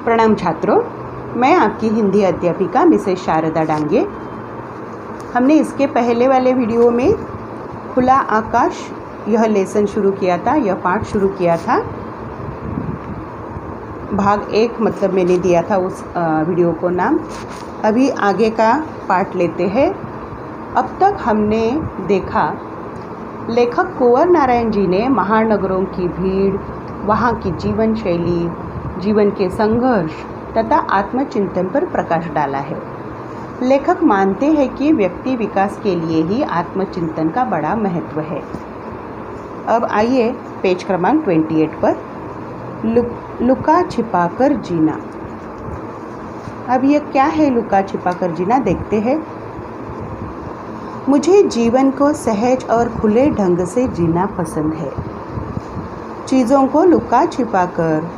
प्रणाम छात्रों, मैं आपकी हिंदी अध्यापिका मिसेस शारदा डांगे। हमने इसके पहले वाले वीडियो में खुला आकाश यह लेसन शुरू किया था, यह पाठ शुरू किया था। भाग 1 मतलब मैंने दिया था उस वीडियो को नाम। अभी आगे का पाठ लेते हैं। अब तक हमने देखा लेखक कुंवर नारायण जी ने महानगरों की भीड़, वहाँ की जीवन शैली, जीवन के संघर्ष तथा आत्मचिंतन पर प्रकाश डाला है। लेखक मानते हैं कि व्यक्ति विकास के लिए ही आत्मचिंतन का बड़ा महत्व है। अब आइए पेज क्रमांक 28 पर लुका छिपाकर जीना। अब ये क्या है लुका छिपाकर जीना, देखते हैं। मुझे जीवन को सहज और खुले ढंग से जीना पसंद है। चीज़ों को लुका छिपाकर,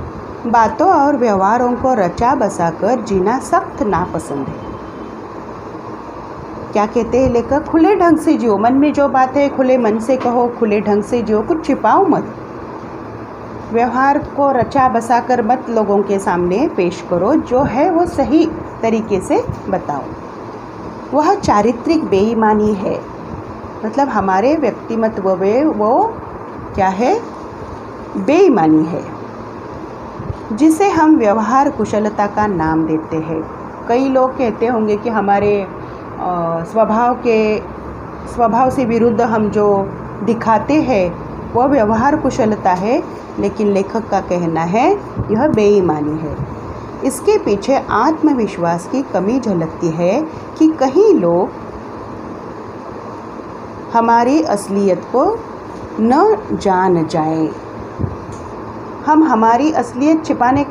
बातों और व्यवहारों को रचा बसाकर जीना सख्त नापसंद है। क्या कहते हैं लेखक? खुले ढंग से जियो। मन में जो बात है खुले मन से कहो, खुले ढंग से जियो, कुछ छिपाओ मत। व्यवहार को रचा बसाकर मत लोगों के सामने पेश करो, जो है वो सही तरीके से बताओ। वह चारित्रिक बेईमानी है, मतलब हमारे व्यक्तिमत्व में वो क्या है? बेईमानी है, जिसे हम व्यवहार कुशलता का नाम देते हैं। कई लोग कहते होंगे कि हमारे स्वभाव से विरुद्ध हम जो दिखाते हैं वह व्यवहार कुशलता है, लेकिन लेखक का कहना है यह बेईमानी है। इसके पीछे आत्मविश्वास की कमी झलकती है कि कहीं लोग हमारी असलियत को न जान जाएं। हम हमारी असलियत छिपाने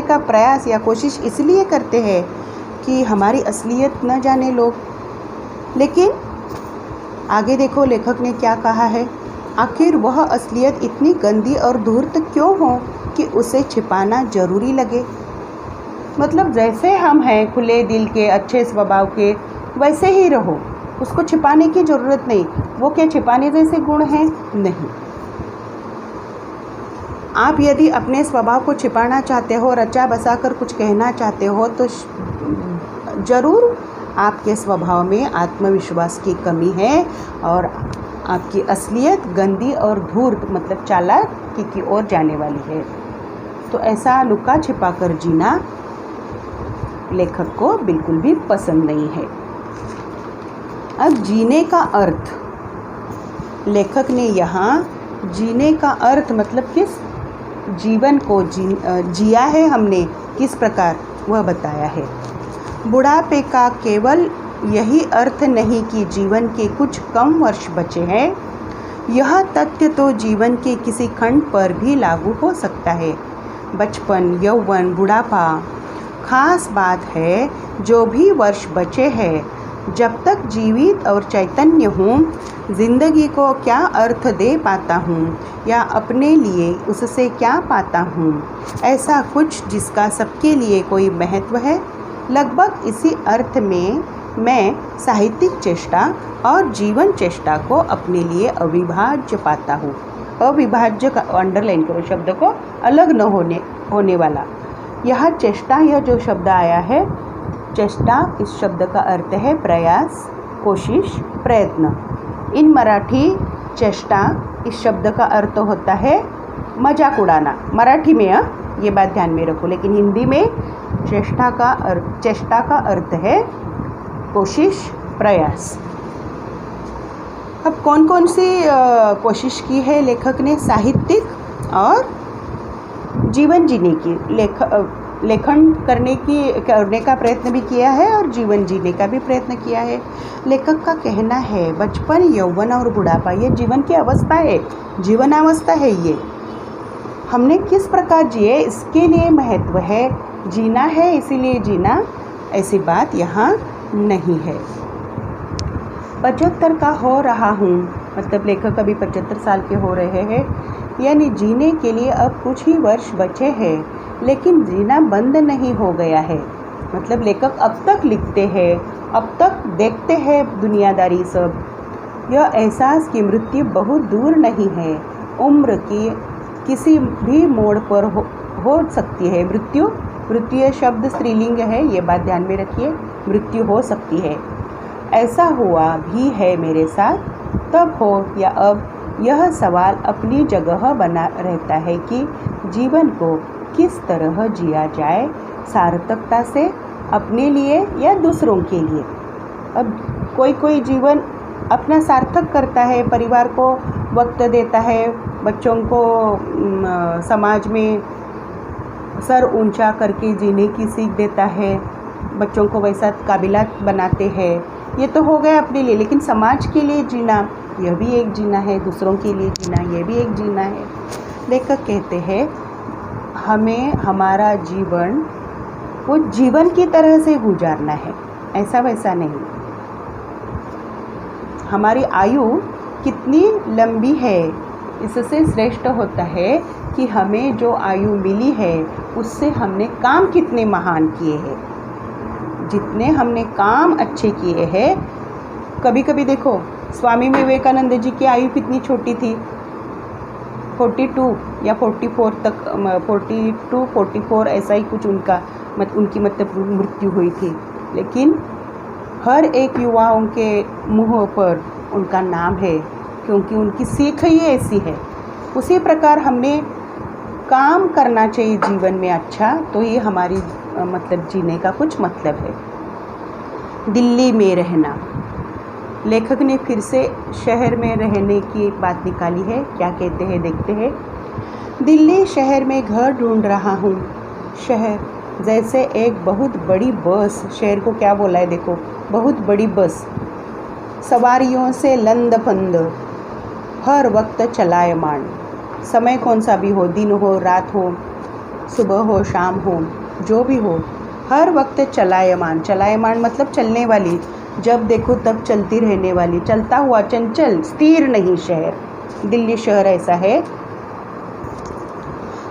का प्रयास या कोशिश इसलिए करते हैं कि हमारी असलियत न जाने लोग। लेकिन आगे देखो लेखक ने क्या कहा है। आखिर वह असलियत इतनी गंदी और धूर्त क्यों हो कि उसे छिपाना जरूरी लगे? मतलब जैसे हम हैं, खुले दिल के, अच्छे स्वभाव के, वैसे ही रहो, उसको छिपाने की ज़रूरत नहीं। वो क्या छिपाने जैसे गुण हैं? नहीं। आप यदि अपने स्वभाव को छिपाना चाहते हो, रचा बसा कर कुछ कहना चाहते हो, तो ज़रूर आपके स्वभाव में आत्मविश्वास की कमी है और आपकी असलियत गंदी और धूर्त मतलब चालाकी की ओर जाने वाली है। तो ऐसा लुका छिपा कर जीना लेखक को बिल्कुल भी पसंद नहीं है। अब जीने का अर्थ, लेखक ने यहाँ जीने का अर्थ मतलब किस जीवन को जिया है हमने, किस प्रकार वह बताया है। बुढ़ापे का केवल यही अर्थ नहीं कि जीवन के कुछ कम वर्ष बचे हैं। यह तथ्य तो जीवन के किसी खंड पर भी लागू हो सकता है। बचपन, यौवन, बुढ़ापा, खास बात है जो भी वर्ष बचे हैं, जब तक जीवित और चैतन्य हूँ, जिंदगी को क्या अर्थ दे पाता हूँ या अपने लिए उससे क्या पाता हूँ, ऐसा कुछ जिसका सबके लिए कोई महत्व है। लगभग इसी अर्थ में मैं साहित्यिक चेष्टा और जीवन चेष्टा को अपने लिए अविभाज्य पाता हूँ। अविभाज्य का अंडरलाइन करो शब्द को, अलग न होने वाला। यह चेष्टा, यह जो शब्द आया है चेष्टा, इस शब्द का अर्थ है प्रयास, कोशिश, प्रयत्न। इन मराठी चेष्टा इस शब्द का अर्थ होता है मजाक उड़ाना। मराठी में ये बात ध्यान में रखो, लेकिन हिंदी में चेष्टा का अर्थ है कोशिश, प्रयास। अब कौन कौन सी कोशिश की है लेखक ने? साहित्यिक और जीवन जीने की, लेखन करने का प्रयत्न भी किया है और जीवन जीने का भी प्रयत्न किया है। लेखक का कहना है बचपन, यौवन और बुढ़ापा ये जीवन की अवस्था है, जीवनावस्था है। ये हमने किस प्रकार जिए इसके लिए महत्व है। जीना है इसीलिए जीना, ऐसी बात यहाँ नहीं है। 75 का हो रहा हूँ, मतलब लेखक अभी 75 साल के हो रहे हैं, यानी जीने के लिए अब कुछ ही वर्ष बचे हैं, लेकिन जीना बंद नहीं हो गया है। मतलब लेखक अब तक लिखते हैं, अब तक देखते हैं दुनियादारी सब। यह एहसास कि मृत्यु बहुत दूर नहीं है। उम्र की किसी भी मोड़ पर हो सकती है। मृत्यु, मृत्यु शब्द स्त्रीलिंग है, ये बात ध्यान में रखिए। मृत्यु हो सकती है। ऐसा हुआ भी है मेरे साथ, तब हो या अब, यह सवाल अपनी जगह बना रहता है कि जीवन को किस तरह जिया जाए, सार्थकता से, अपने लिए या दूसरों के लिए। अब कोई कोई जीवन अपना सार्थक करता है, परिवार को वक्त देता है, बच्चों को समाज में सर ऊंचा करके जीने की सीख देता है, बच्चों को वैसा काबिलात बनाते हैं। ये तो हो गया अपने लिए, लेकिन समाज के लिए जीना यह भी एक जीना है, दूसरों के लिए जीना यह भी एक जीना है। लेखक कहते हैं हमें हमारा जीवन वो जीवन की तरह से गुजारना है, ऐसा वैसा नहीं। हमारी आयु कितनी लंबी है, इससे श्रेष्ठ होता है कि हमें जो आयु मिली है उससे हमने काम कितने महान किए हैं। जितने हमने काम अच्छे किए हैं, कभी कभी देखो स्वामी विवेकानंद जी की आयु कितनी छोटी थी, 42 या 44 तक, 42 44 ऐसा ही कुछ उनकी मतलब मृत्यु हुई थी। लेकिन हर एक युवाओं के मुँह पर उनका नाम है, क्योंकि उनकी सीख ही ऐसी है। उसी प्रकार हमने काम करना चाहिए जीवन में अच्छा, तो ये हमारी मतलब जीने का कुछ मतलब है। दिल्ली में रहना, लेखक ने फिर से शहर में रहने की बात निकाली है। क्या कहते हैं देखते हैं। दिल्ली शहर में घर ढूंढ रहा हूँ। शहर जैसे एक बहुत बड़ी बस, शहर को क्या बोला है देखो, बहुत बड़ी बस, सवारियों से लंदफंद, हर वक्त चलायमान। समय कौन सा भी हो, दिन हो, रात हो, सुबह हो, शाम हो, जो भी हो, हर वक्त चलायमान। चलायमान मतलब चलने वाली, जब देखो तब चलती रहने वाली, चलता हुआ, चंचल, स्थिर नहीं शहर। दिल्ली शहर ऐसा है।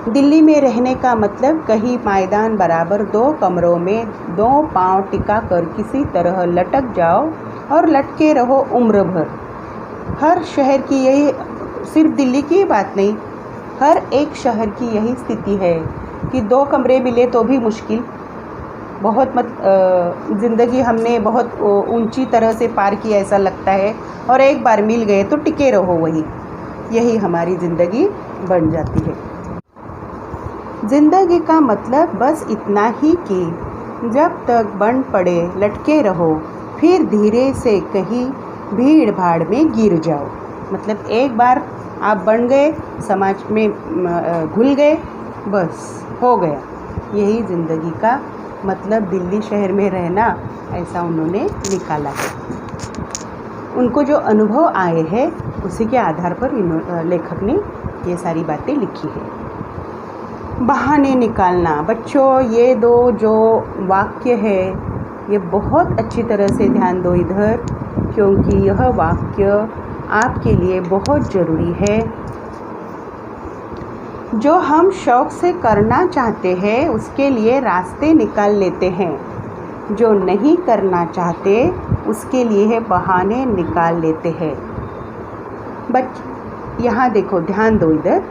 दिल्ली में रहने का मतलब कहीं मैदान बराबर 2 कमरों में 2 पांव टिका कर किसी तरह लटक जाओ और लटके रहो उम्र भर। हर शहर की यही, सिर्फ दिल्ली की बात नहीं, हर एक शहर की यही स्थिति है कि 2 कमरे मिले तो भी मुश्किल, बहुत ज़िंदगी हमने बहुत ऊंची तरह से पार की ऐसा लगता है, और एक बार मिल गए तो टिके रहो वही, यही हमारी ज़िंदगी बन जाती है। ज़िंदगी का मतलब बस इतना ही कि जब तक बन पड़े लटके रहो, फिर धीरे से कहीं भीड़ भाड़ में गिर जाओ। मतलब एक बार आप बन गए, समाज में घुल गए, बस हो गया। यही ज़िंदगी का मतलब दिल्ली शहर में रहना, ऐसा उन्होंने निकाला है। उनको जो अनुभव आए हैं उसी के आधार पर लेखक ने ये सारी बातें लिखी है। बहाने निकालना, बच्चों ये 2 जो वाक्य है ये बहुत अच्छी तरह से ध्यान दो इधर, क्योंकि यह वाक्य आपके लिए बहुत ज़रूरी है। जो हम शौक़ से करना चाहते हैं उसके लिए रास्ते निकाल लेते हैं, जो नहीं करना चाहते उसके लिए बहाने निकाल लेते हैं। यहाँ देखो, ध्यान दो इधर,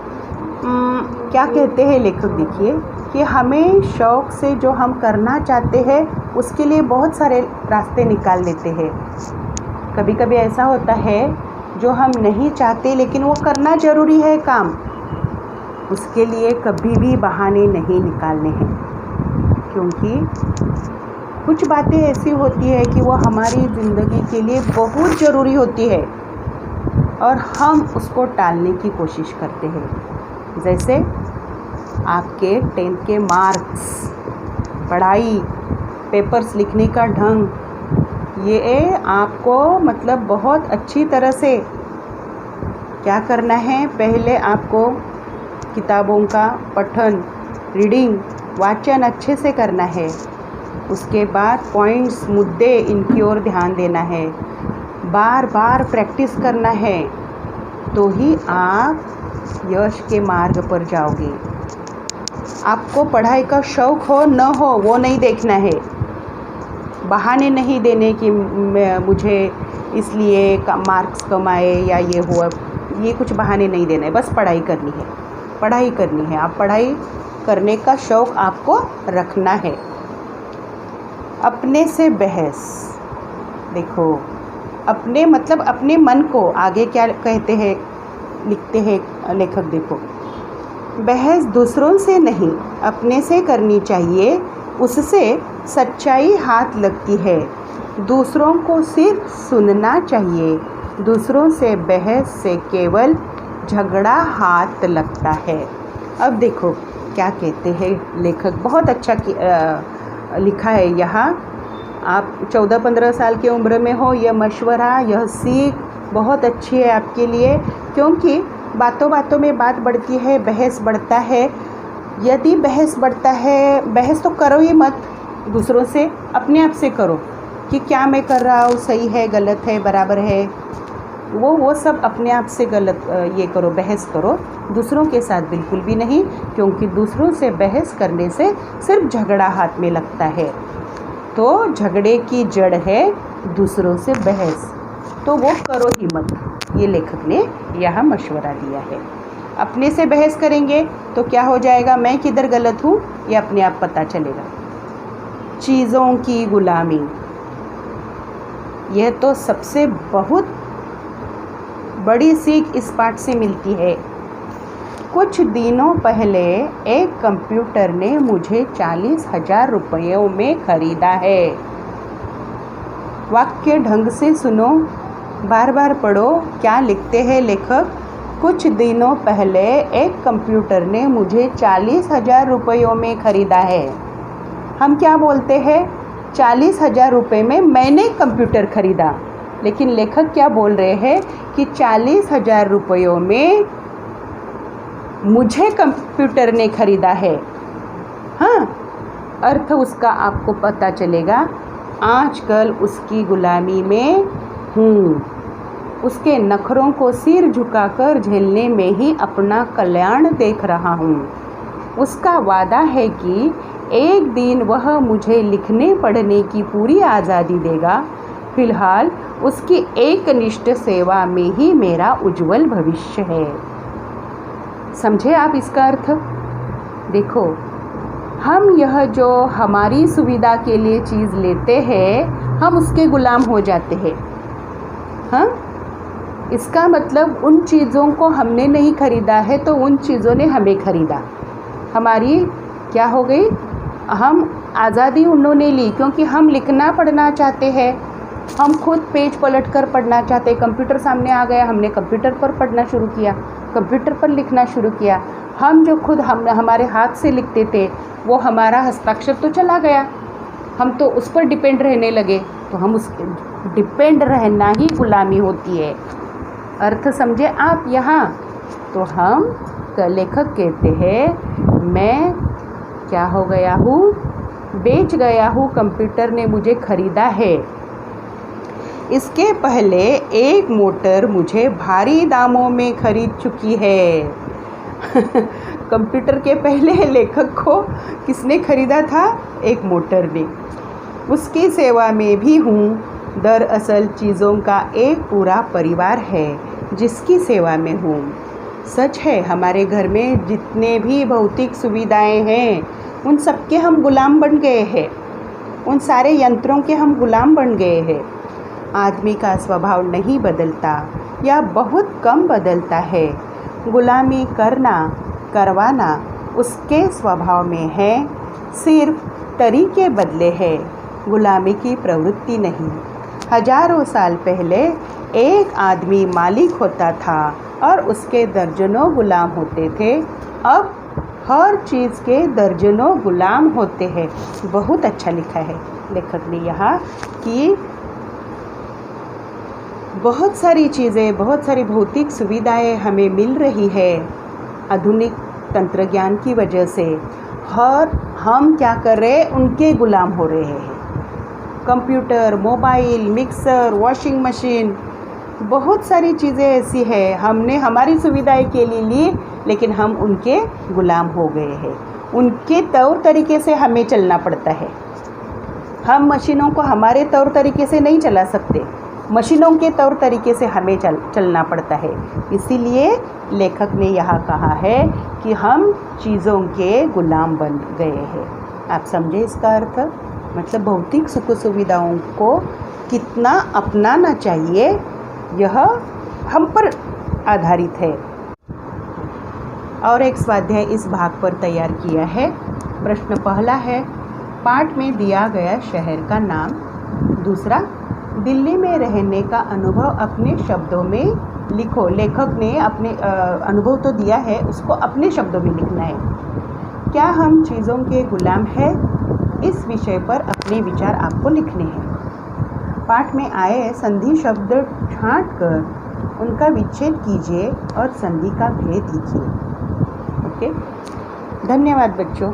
क्या कहते हैं लेखक, देखिए कि हमें शौक़ से जो हम करना चाहते हैं उसके लिए बहुत सारे रास्ते निकाल लेते हैं। कभी कभी ऐसा होता है जो हम नहीं चाहते लेकिन वो करना ज़रूरी है काम, उसके लिए कभी भी बहाने नहीं निकालने हैं, क्योंकि कुछ बातें ऐसी होती है कि वो हमारी ज़िंदगी के लिए बहुत ज़रूरी होती है और हम उसको टालने की कोशिश करते हैं। जैसे आपके 10th के मार्क्स, पढ़ाई, पेपर्स लिखने का ढंग, ये आपको मतलब बहुत अच्छी तरह से क्या करना है, पहले आपको किताबों का पठन, रीडिंग, वाचन अच्छे से करना है। उसके बाद पॉइंट्स, मुद्दे, इनकी ओर ध्यान देना है, बार बार प्रैक्टिस करना है, तो ही आप यश के मार्ग पर जाओगे। आपको पढ़ाई का शौक़ हो न हो वो नहीं देखना है, बहाने नहीं देने कि मुझे इसलिए मार्क्स कम आए या ये हुआ, ये कुछ बहाने नहीं देना है, बस पढ़ाई करनी है, पढ़ाई करनी है। आप पढ़ाई करने का शौक़ आपको रखना है। अपने से बहस, देखो अपने मतलब अपने मन को, आगे क्या कहते हैं लिखते हैं लेखक, देखो बहस दूसरों से नहीं अपने से करनी चाहिए, उससे सच्चाई हाथ लगती है। दूसरों को सिर्फ सुनना चाहिए, दूसरों से बहस से केवल झगड़ा हाथ लगता है। अब देखो क्या कहते हैं लेखक, बहुत अच्छा लिखा है यहाँ। आप 14-15 साल की उम्र में हो, यह मशवरा, यह सीख बहुत अच्छी है आपके लिए, क्योंकि बातों बातों में बात बढ़ती है, बहस बढ़ता है। यदि बहस बढ़ता है, बहस तो करो ही मत दूसरों से, अपने आप से करो कि क्या मैं कर रहा हूँ सही है, गलत है, बराबर है, वो सब अपने आप से गलत ये करो, बहस करो, दूसरों के साथ बिल्कुल भी नहीं, क्योंकि दूसरों से बहस करने से सिर्फ झगड़ा हाथ में लगता है। तो झगड़े की जड़ है दूसरों से बहस, तो वो करो ही मत, ये लेखक ने यहाँ मशवरा दिया है। अपने से बहस करेंगे तो क्या हो जाएगा, मैं किधर गलत हूँ ये अपने आप पता चलेगा। चीज़ों की गुलामी, यह तो सबसे बहुत बड़ी सीख इस पाठ से मिलती है। कुछ दिनों पहले एक कंप्यूटर ने मुझे 40,000 रुपयों में ख़रीदा है। वाक्य ढंग से सुनो, बार बार पढ़ो, क्या लिखते हैं लेखक। कुछ दिनों पहले एक कंप्यूटर ने मुझे 40,000 रुपयों में ख़रीदा है। हम क्या बोलते हैं, 40,000 रुपये में मैंने कंप्यूटर ख़रीदा, लेकिन लेखक क्या बोल रहे हैं कि 40,000 रुपयों में मुझे कंप्यूटर ने ख़रीदा है। हाँ, अर्थ उसका आपको पता चलेगा। आजकल उसकी गुलामी में हूँ, उसके नखरों को सिर झुकाकर झेलने में ही अपना कल्याण देख रहा हूँ। उसका वादा है कि एक दिन वह मुझे लिखने पढ़ने की पूरी आज़ादी देगा। फिलहाल उसकी एकनिष्ठ सेवा में ही मेरा उज्जवल भविष्य है। समझे आप इसका अर्थ? देखो, हम यह जो हमारी सुविधा के लिए चीज़ लेते हैं, हम उसके गुलाम हो जाते हैं। हाँ, इसका मतलब उन चीज़ों को हमने नहीं खरीदा है, तो उन चीज़ों ने हमें खरीदा। हमारी क्या हो गई, हम आज़ादी उन्होंने ली, क्योंकि हम लिखना पढ़ना चाहते हैं, हम खुद पेज पलट कर पढ़ना चाहते हैं। कंप्यूटर सामने आ गया, हमने कंप्यूटर पर पढ़ना शुरू किया, कंप्यूटर पर लिखना शुरू किया। हम जो खुद हमारे हाथ से लिखते थे, वो हमारा हस्ताक्षर तो चला गया, हम तो उस पर डिपेंड रहने लगे, तो हम उस डिपेंड रहना ही गुलामी होती है। अर्थ समझे आप यहाँ? तो हम लेखक कहते हैं, मैं क्या हो गया हूँ, बेच गया हूँ, कंप्यूटर ने मुझे ख़रीदा है। इसके पहले एक मोटर मुझे भारी दामों में खरीद चुकी है। कंप्यूटर के पहले लेखक को किसने खरीदा था? एक मोटर ने। उसकी सेवा में भी हूँ। दरअसल चीज़ों का एक पूरा परिवार है जिसकी सेवा में हूँ। सच है, हमारे घर में जितने भी भौतिक सुविधाएं हैं, उन सब के हम गुलाम बन गए हैं, उन सारे यंत्रों के हम गुलाम बन गए हैं। आदमी का स्वभाव नहीं बदलता या बहुत कम बदलता है। गुलामी करना, करवाना उसके स्वभाव में है, सिर्फ तरीके बदले हैं, गुलामी की प्रवृत्ति नहीं। हजारों साल पहले एक आदमी मालिक होता था और उसके दर्जनों गुलाम होते थे। अब हर चीज़ के दर्जनों गुलाम होते हैं। बहुत अच्छा लिखा है लेखक ने यहाँ कि बहुत सारी चीज़ें, बहुत सारी भौतिक सुविधाएं हमें मिल रही है आधुनिक तंत्रज्ञान की वजह से, और हम क्या कर रहे हैं, उनके गुलाम हो रहे हैं। Computer, mobile, mixer, washing machine, बहुत सारी चीज़ें ऐसी है हमने हमारी सुविधाएं के लिए ली, लेकिन हम उनके गुलाम हो गए हैं। उनके तौर तरीके से हमें चलना पड़ता है। हम मशीनों को हमारे तौर तरीके से नहीं चला सकते। मशीनों के तौर तरीके से हमें चलना पड़ता है। इसीलिए लेखक ने यहाँ कहा है कि हम चीज़ों के गुलाम बन गए हैं। आप समझे इसका अर्थ? मतलब भौतिक सुख सुविधाओं को कितना अपनाना चाहिए, यह हम पर आधारित है। और एक स्वाध्याय इस भाग पर तैयार किया है। प्रश्न पहला है, पाठ में दिया गया शहर का नाम। दूसरा, दिल्ली में रहने का अनुभव अपने शब्दों में लिखो। लेखक ने अपने अनुभव तो दिया है, उसको अपने शब्दों में लिखना है। क्या हम चीज़ों के गुलाम हैं? इस विषय पर अपने विचार आपको लिखने हैं। पाठ में आए संधि शब्द छांटकर उनका विच्छेद कीजिए और संधि का भेद लिखिए। ओके, धन्यवाद बच्चों।